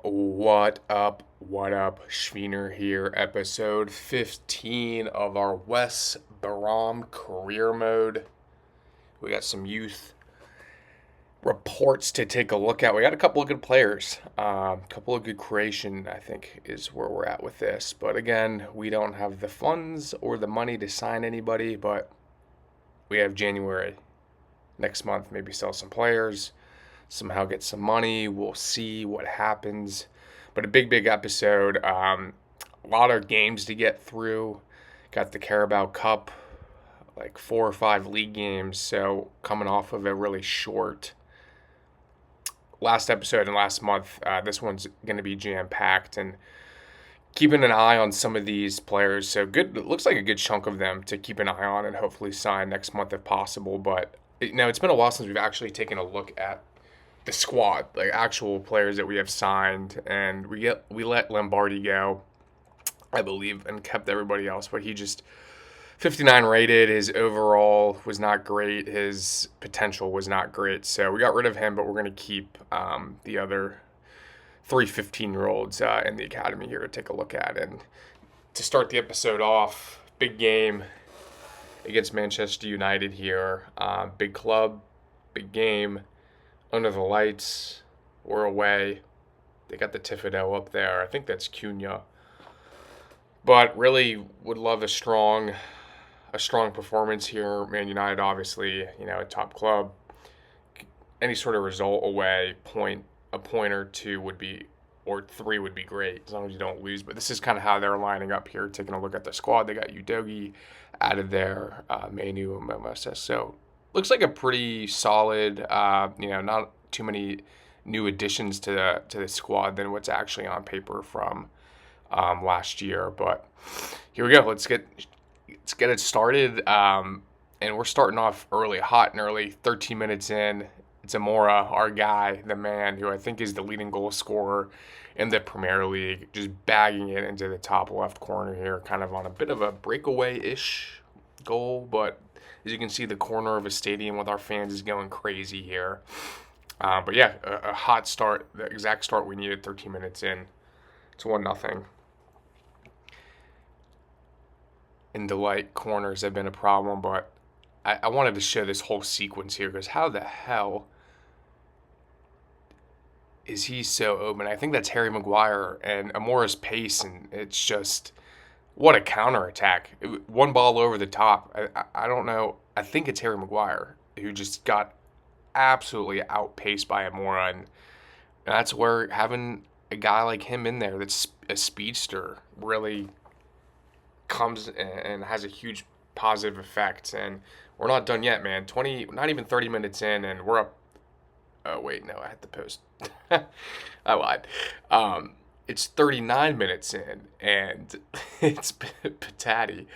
What up? What up? Schwiener here, episode 15 of our West Brom career mode. We got some youth reports to take a look at. We got a couple of good players, a couple of good creation, I think, is where we're at with this. But again, we don't have the funds or the money to sign anybody, but we have January next month, maybe sell some players, somehow get some money. We'll see what happens. But a big episode. A lot of games to get through. Got the CARABAO Cup, like 4 or 5 league games. So coming off of a really short last episode and last month, this one's going to be jam packed and keeping an eye on some of these players. So good. It looks like a good chunk of them to keep an eye on and hopefully sign next month if possible. But it's been a while since we've actually taken a look at the squad, like actual players that we have signed, and we let Lombardi go, I believe, and kept everybody else. But he just 59 rated. His overall was not great. His potential was not great. So we got rid of him, but we're going to keep the other 3 15-year-olds in the academy here to take a look at. And to start the episode off, big game against Manchester United here. Big club, big game. Under the lights, we're away. They got the Tifodel up there. I think that's Cunha. But really would love a strong performance here. Man United, obviously, a top club. Any sort of result away, a point or two would be, or three would be great, as long as you don't lose. But this is kind of how they're lining up here. Taking a look at the squad, they got Udogi added there, Manu and Mimosas. So looks like a pretty solid, not too many new additions to the squad than what's actually on paper from last year. But here we go. Let's get it started. And we're starting off early, hot and early. 13 minutes in, it's Amora, our guy, the man who I think is the leading goal scorer in the Premier League, just bagging it into the top left corner here, kind of on a bit of a breakaway-ish goal, but as you can see, the corner of a stadium with our fans is going crazy here. But yeah, a hot start, the exact start we needed 13 minutes in. It's 1-0. And delight corners have been a problem, but I wanted to show this whole sequence here because how the hell is he so open? I think that's Harry Maguire and Amora's pace, and it's just what a counterattack. One ball over the top. I don't know. I think it's Harry Maguire who just got absolutely outpaced by Amora. And that's where having a guy like him in there that's a speedster really comes and has a huge positive effect. And we're not done yet, man. Not even 30 minutes in, and we're up. Oh, wait, no, I had the post. I lied. It's 39 minutes in, and it's Patati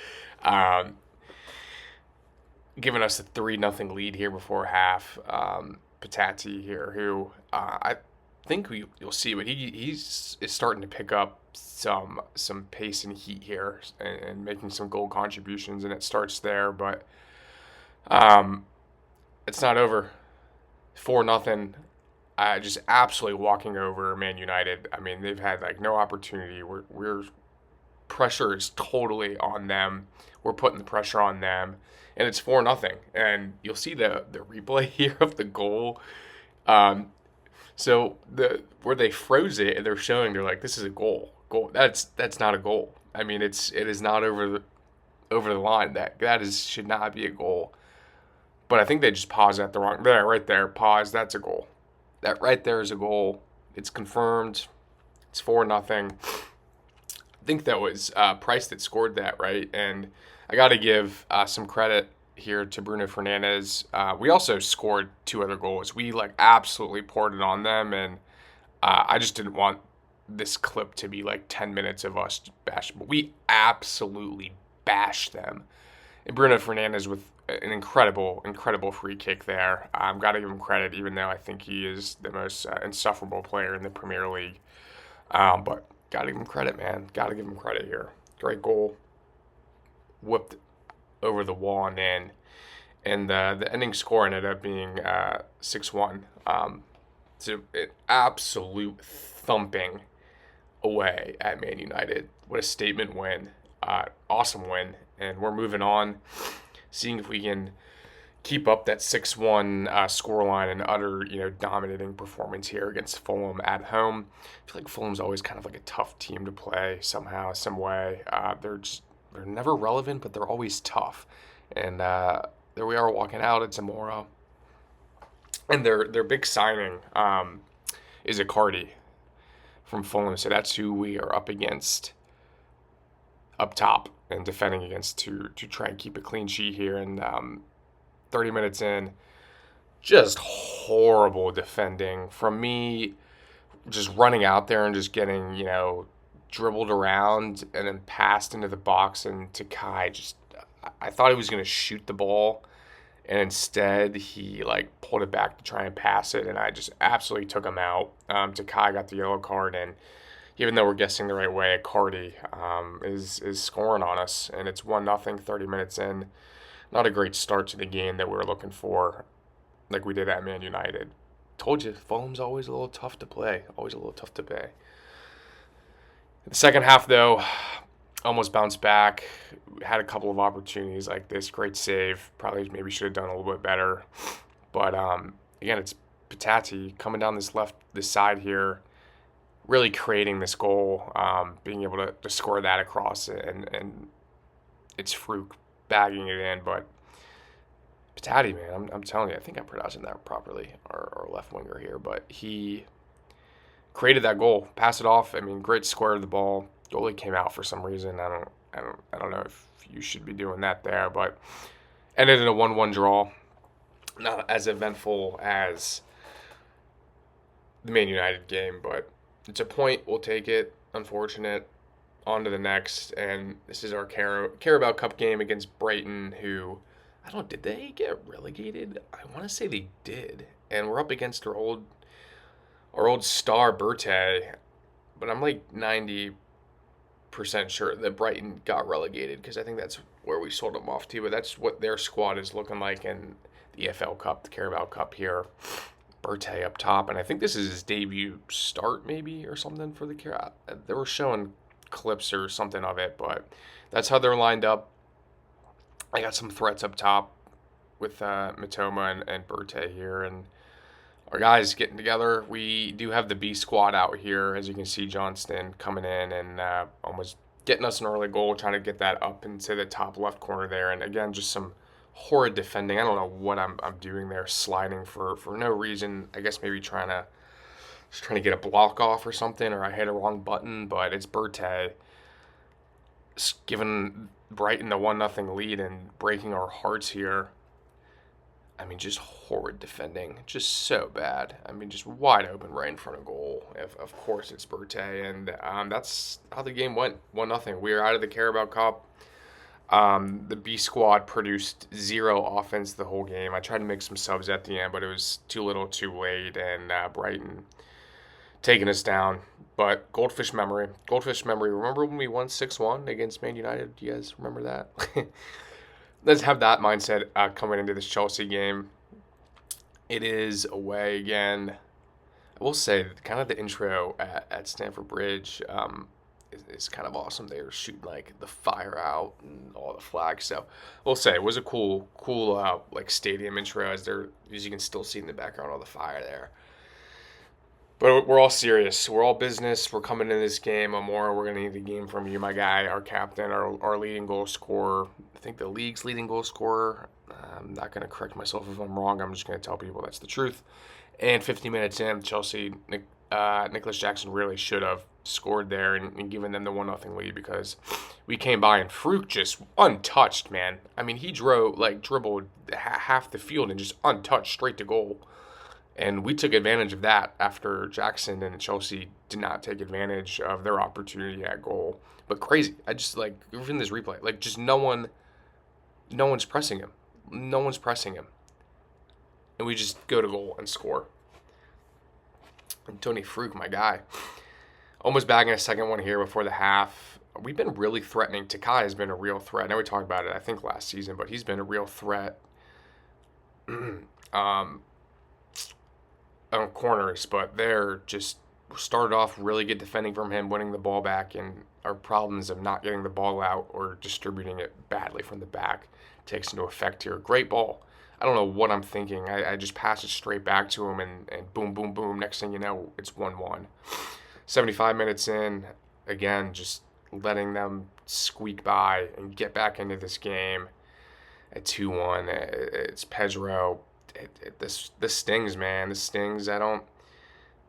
giving us a 3-0 lead here before half. Patati here, who I think you'll see, but he's starting to pick up some pace and heat here and making some goal contributions, and it starts there, but it's not over. 4-0. Just absolutely walking over Man United. I mean, they've had like no opportunity. We're pressure is totally on them. We're putting the pressure on them, and it's 4-0. And you'll see the replay here of the goal. So where they froze it, they're like, this is a goal. That's not a goal. I mean, it is not over the line. Should not be a goal. But I think they just paused at the wrong. There, right there, pause. That's a goal. That right there is a goal. It's confirmed. It's 4-0. I think that was Price that scored that, right? And I got to give some credit here to Bruno Fernandes. We also scored 2 other goals. We absolutely poured it on them, and I just didn't want this clip to be 10 minutes of us bashing. But we absolutely bashed them. And Bruno Fernandes with an incredible free kick there. Got to give him credit, even though I think he is the most insufferable player in the Premier League. But got to give him credit, man. Got to give him credit here. Great goal. Whipped over the wall and in. And the ending score ended up being 6-1. to an absolute thumping away at Man United. What a statement win. Awesome win. And we're moving on, seeing if we can keep up that 6-1 scoreline and utter, dominating performance here against Fulham at home. I feel like Fulham's always kind of like a tough team to play somehow, some way. They're never relevant, but they're always tough. And there we are walking out at Zamora. And their big signing is Icardi from Fulham. So that's who we are up against up top and defending against to try and keep a clean sheet here. And 30 minutes in, just horrible defending from me, just running out there and just getting, dribbled around and then passed into the box. And Takai I thought he was going to shoot the ball. And instead, he pulled it back to try and pass it, and I just absolutely took him out. Takai got the yellow card, and even though we're guessing the right way, Cardi is scoring on us, and it's 1-0, 30 minutes in. Not a great start to the game that we were looking for, like we did at Man United. Told you, Fulham's always a little tough to play, always a little tough to play. The second half, though, almost bounced back. Had a couple of opportunities like this. Great save. Probably maybe should have done a little bit better. But again, it's Patati coming down this side here, really creating this goal, being able to score that across, and it's Fruch bagging it in. But Patati, man, I'm telling you, I think I'm pronouncing that properly, our left winger here. But he created that goal, pass it off. I mean, great square of the ball. Goalie came out for some reason. I don't know if you should be doing that there, but ended in a 1-1 draw. Not as eventful as the Man United game, but it's a point. We'll take it. Unfortunate. On to the next, and this is our Carabao Cup game against Brighton, who, I don't know, did they get relegated? I want to say they did, and we're up against our old star Berthe, but I'm like 90% sure that Brighton got relegated, because I think that's where we sold them off to, but that's what their squad is looking like in the EFL Cup, the Carabao Cup here. Berthe up top, and I think this is his debut start maybe or something for the Carabao. They were showing clips or something of it, but that's how they're lined up. I got some threats up top with Mitoma and Berthe here, and our guys getting together. We do have the B squad out here, as you can see. Johnston coming in and almost getting us an early goal, trying to get that up into the top left corner there. And again, just some horrid defending. I don't know what I'm doing there, sliding for no reason. I guess maybe trying to get a block off or something, or I hit a wrong button. But it's Berthe giving Brighton the 1-0 lead and breaking our hearts here. I mean, just horrid defending. Just so bad. I mean, just wide open right in front of goal. Of course, it's Berthe. And that's how the game went. 1-0. We are out of the Carabao Cup. The B squad produced zero offense the whole game. I tried to make some subs at the end, but it was too little too late. And Brighton taking us down. But Goldfish memory. Remember when we won 6-1 against Man United? Do you guys remember that? Let's have that mindset coming into this Chelsea game. It is away again. I will say, kind of the intro at Stamford Bridge is kind of awesome. They were shooting the fire out and all the flags. So we'll say it was a cool stadium intro, as you can still see in the background all the fire there. But we're all serious. We're all business. We're coming into this game. Amora, we're going to need the game from you, my guy, our captain, our leading goal scorer. I think the league's leading goal scorer. I'm not going to correct myself if I'm wrong. I'm just going to tell people that's the truth. And 50 minutes in, Chelsea, Nicholas Jackson really should have scored there and given them the 1-0 lead, because we came by and Fruch just untouched, man. I mean, he dribbled half the field and just untouched straight to goal. And we took advantage of that after Jackson and Chelsea did not take advantage of their opportunity at goal. But crazy. I just, in this replay, just no one's pressing him. No one's pressing him. And we just go to goal and score. And Tony Fruch, my guy, almost bagging a second one here before the half. We've been really threatening. Takai has been a real threat. I know we talked about it, I think, last season, but he's been a real threat. on corners, but they're just started off really good defending from him, winning the ball back, and our problems of not getting the ball out or distributing it badly from the back takes into effect here. Great ball. I don't know what I'm thinking. I just pass it straight back to him, and boom, boom, boom. Next thing you know, it's 1-1. 75 minutes in, again, just letting them squeak by and get back into this game at 2-1. It's Pedro. This stings, man. This stings. I don't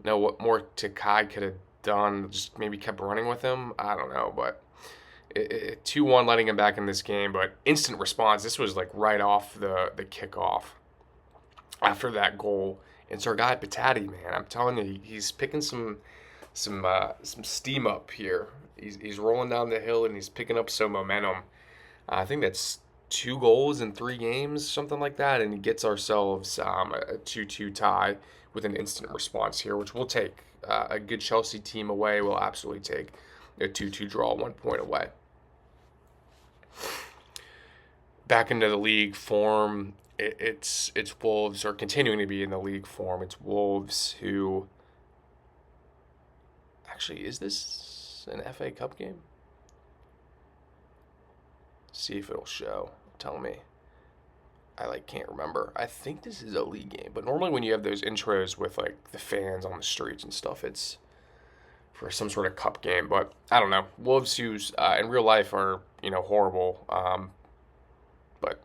know what more Takai could have done. Just maybe kept running with him. I don't know, but 2-1, letting him back in this game. But instant response. This was like right off the kickoff after that goal. It's our guy Patati, man. I'm telling you, he's picking some steam up here. He's rolling down the hill and he's picking up some momentum. I think that's 2 goals in 3 games, something like that, and he gets ourselves a 2-2 tie with an instant response here, which we'll take. A good Chelsea team away will absolutely take a 2-2 draw, 1 point away. Back into the league form, it's Wolves are continuing to be in the league form. It's Wolves who actually, is this an FA Cup game? See if it'll show. Tell me. I can't remember. I think this is a league game, but normally when you have those intros with like the fans on the streets and stuff, it's for some sort of cup game. But I don't know. Wolves, who's in real life are horrible, but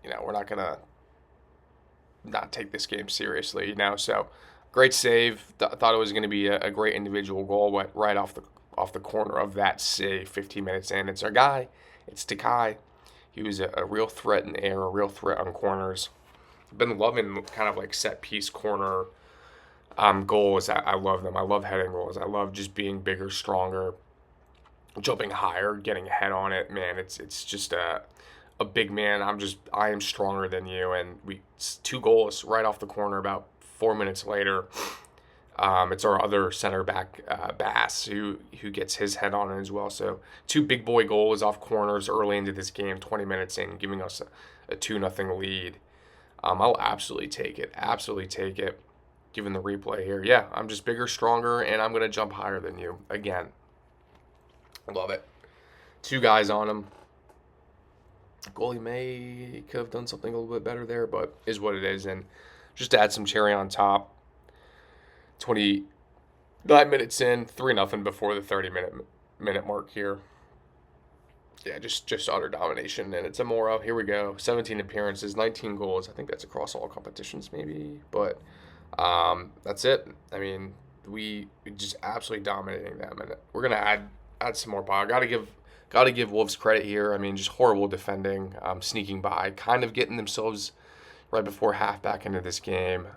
we're not gonna not take this game seriously. So great save. Thought it was gonna be a great individual goal, went right off the corner of that save. 15 minutes in, it's our guy. It's Takai. He was a real threat in the air, a real threat on corners. I've been loving kind of like set piece corner goals. I love them. I love heading goals. I love just being bigger, stronger, jumping higher, getting a head on it. Man, it's just a big man. I am stronger than you. And 2 goals right off the corner about 4 minutes later. It's our other center back, Bass, who gets his head on it as well. So 2 big boy goals off corners early into this game, 20 minutes in, giving us a 2-0 lead. I'll absolutely take it. Absolutely take it, given the replay here. Yeah, I'm just bigger, stronger, and I'm going to jump higher than you again. Love it. 2 guys on him. Goalie could have done something a little bit better there, but is what it is. And just to add some cherry on top, 29 minutes in, 3-0 before the 30-minute mark here. Yeah, just utter domination, and it's Amora. Here we go. 17 appearances, 19 goals. I think that's across all competitions, maybe, but that's it. I mean, we just absolutely dominating them, and we're gonna add some more power. Got to give Wolves credit here. I mean, just horrible defending, sneaking by, kind of getting themselves right before half back into this game.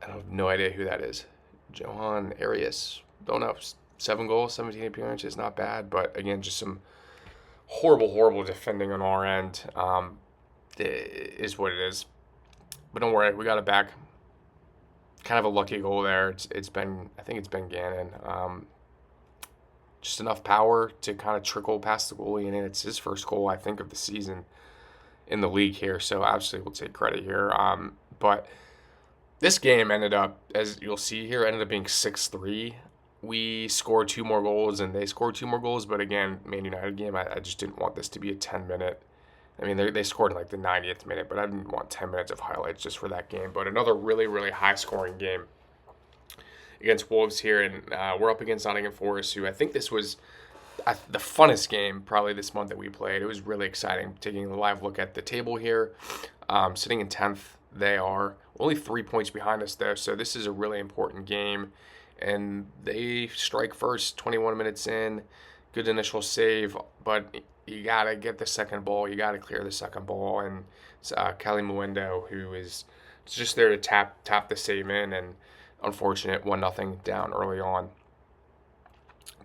I have no idea who that is. Johan Arias. Don't know. 7 goals, 17 appearances. Not bad. But, again, just some horrible defending on our end. It is what it is. But don't worry. We got it back. Kind of a lucky goal there. I think it's Ben Gannon. Just enough power to kind of trickle past the goalie. And it's his first goal, I think, of the season in the league here. So, absolutely, we'll take credit here. But this game ended up, as you'll see here, ended up being 6-3. We scored 2 more goals, and they scored 2 more goals. But again, Man United game, I just didn't want this to be a 10-minute. I mean, they scored in like the 90th minute, but I didn't want 10 minutes of highlights just for that game. But another really high-scoring game against Wolves here. And we're up against Nottingham Forest, who I think this was the funnest game probably this month that we played. It was really exciting, taking a live look at the table here. Sitting in 10th, they are only 3 points behind us, though, so this is a really important game. And they strike first, 21 minutes in. Good initial save, but you got to get the second ball. You got to clear the second ball. And it's Kelly Muendo, who is just there to tap the save in. And unfortunate, 1-0 down early on.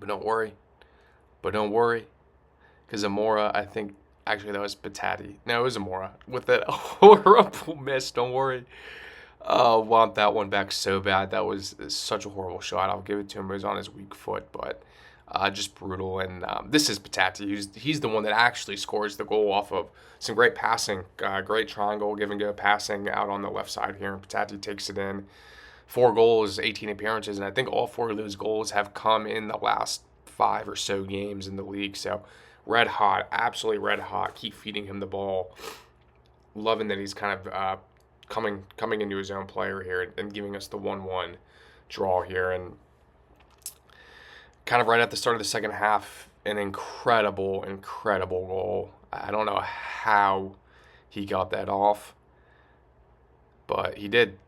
But don't worry, because Amora, I think, actually that was Patati. No, it was Amora with that horrible miss. Don't worry. Want that one back so bad. That was such a horrible shot. I'll give it to him. It was on his weak foot, but Just brutal. And this is Patati. He's the one that actually scores the goal off of some great passing, great triangle, give and go passing out on the left side here. And Patati takes it in. 4 goals, 18 appearances, and I think all 4 of those goals have come in the last 5 or so games in the league. So red hot, absolutely red hot. Keep feeding him the ball. Loving that he's kind of coming into his own player here and giving us the 1-1 draw here. And kind of right at the start of the second half, an incredible goal. I don't know how he got that off, but he did.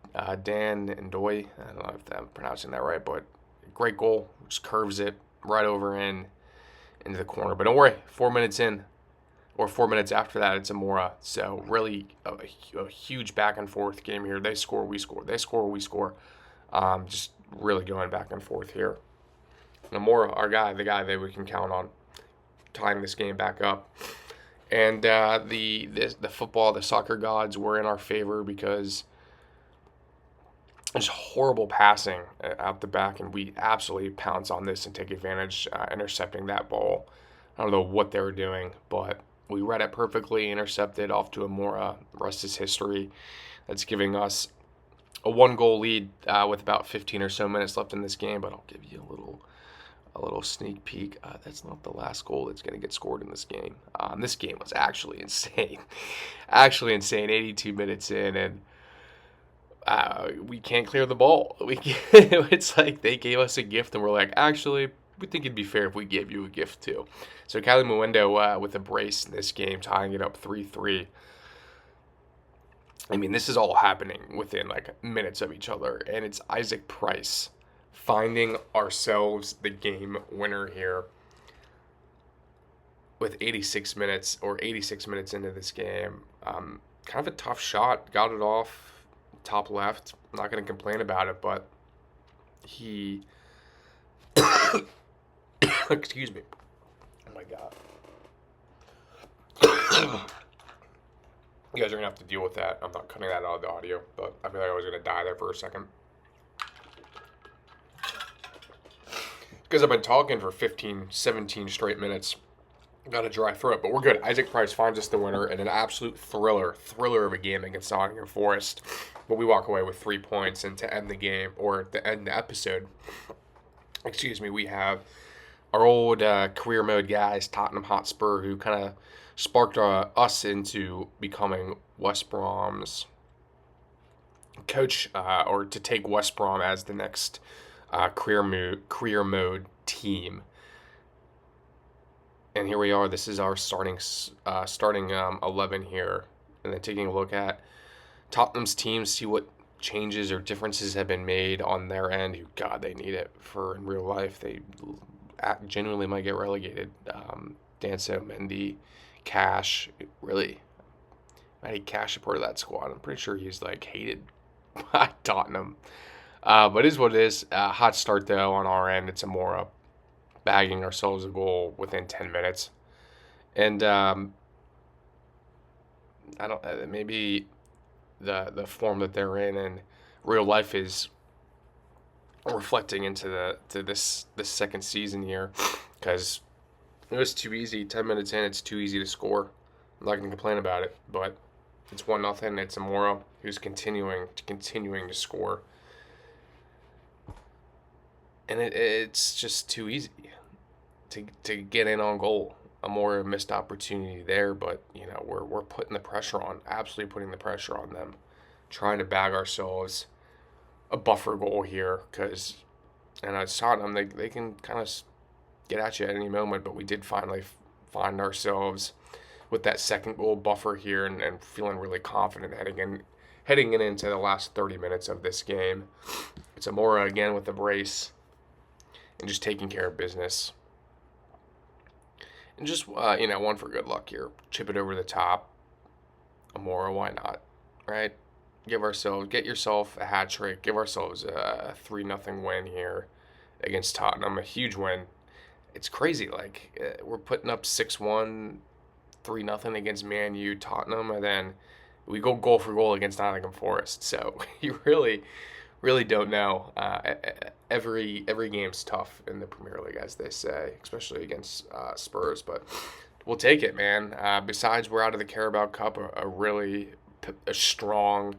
Dan Ndoye, I don't know if I'm pronouncing that right, but great goal. Just curves it right over into the corner. But don't worry, 4 minutes in, or 4 minutes after that, it's Amora. So really a huge back and forth game here. They score, we score. They score, we score. Just really going back and forth here. And Amora, our guy, the guy that we can count on, tying this game back up. And the football, the soccer gods were in our favor because just horrible passing out the back, and we absolutely pounce on this and take advantage, intercepting that ball. I don't know what they were doing, but we read it perfectly, intercepted off to Amora. The rest is history. That's giving us a 1-goal lead with about 15 or so minutes left in this game, but I'll give you a little sneak peek. That's not the last goal that's going to get scored in this game. This game was actually insane. 82 minutes in, and we can't clear the ball. It's like they gave us a gift, and we're like, actually, we think it'd be fair if we gave you a gift too. So Kylie Muendo with a brace in this game, tying it up 3-3. I mean, this is all happening within like minutes of each other, and it's Isaac Price finding ourselves the game winner here with 86 minutes into this game. Kind of a tough shot, got it off top left. I'm not going to complain about it, but he excuse me. Oh my god. You guys are going to have to deal with that. I'm not cutting that out of the audio, but I feel like I was going to die there for a second. Because I've been talking for 15, 17 straight minutes. Got a dry throat, but we're good. Isaac Price finds us the winner in an absolute thriller of a game against Nottingham Forest. But we walk away with 3 points, and to end the game, or to end the episode, we have our old career mode guys, Tottenham Hotspur, who kind of sparked us into becoming West Brom's coach, or to take West Brom as the next career mode team. And here we are. This is our starting 11 here, and then taking a look at Tottenham's team, see what changes or differences have been made on their end. God, they need it for in real life. They genuinely might get relegated. Danso, Mendy, Cash, really. Matty Cash, a part of that squad. I'm pretty sure he's like hated by Tottenham. But it is what it is. Hot start though on our end. It's Amora bagging ourselves a goal within 10 minutes. And I don't maybe the form that they're in real life is reflecting into this second season here, because it was too easy. 10 minutes in, it's too easy to score. I'm not going to complain about it, but it's 1-0. It's Amora who's continuing to score. And it's just too easy to get in on goal. A more missed opportunity there, but we're putting the pressure on, absolutely putting the pressure on them, trying to bag ourselves a buffer goal here, because I saw them, they can kind of get at you at any moment, but we did finally find ourselves with that second goal buffer here, and feeling really confident heading into the last 30 minutes of this game. It's Amora again with the brace, and just taking care of business. And just, one for good luck here. Chip it over the top. Amora, why not? Right? Get yourself a hat trick. Give ourselves a 3-0 win here against Tottenham. A huge win. It's crazy. We're putting up 6-1, 3-0 against Man U, Tottenham, and then we go goal for goal against Nottingham Forest. So you really Really don't know. Every game's tough in the Premier League, as they say, especially against Spurs. But we'll take it, man. Besides, we're out of the Carabao Cup, a really a strong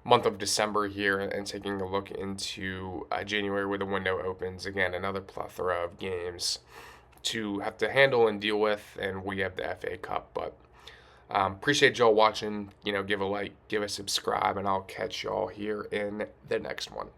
month of December here, and taking a look into January where the window opens. Again, another plethora of games to have to handle and deal with, and we have the FA Cup. But appreciate y'all watching. Give a like, give a subscribe, and I'll catch y'all here in the next one.